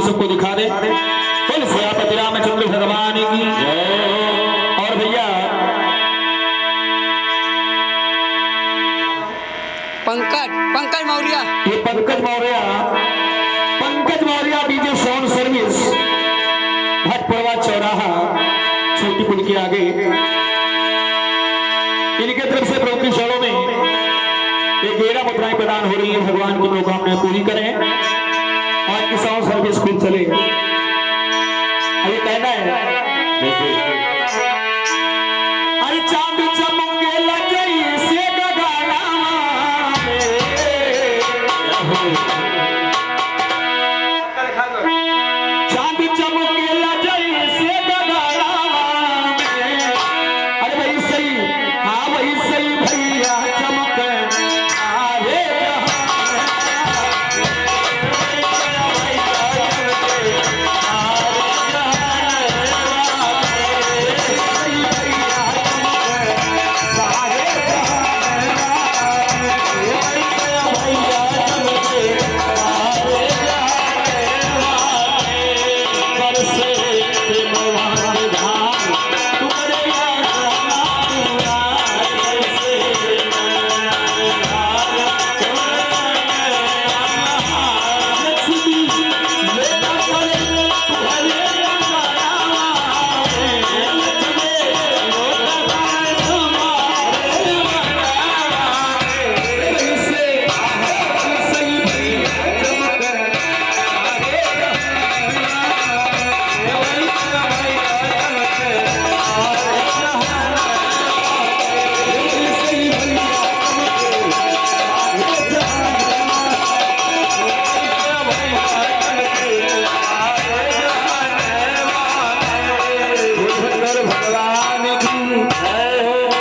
सबको दिखा दे। बोल सियापति रामचंद्र भगवान की जय। और भैया पंकज मौर्य, ये Pankaj Maurya DJ sound service Bhatpurwa चौराहा छोटी पुल के आगे, इनके तरफ से प्रवृत्तिशालों में एक 11 मुद्राएं प्रदान हो रही है। भगवान की मनोकामनाएं पूरी करें और इनकी साउंड सर्विस खूब चले। अरे कहना है अरे चांद चमके लगे से गगना में, चांद चमके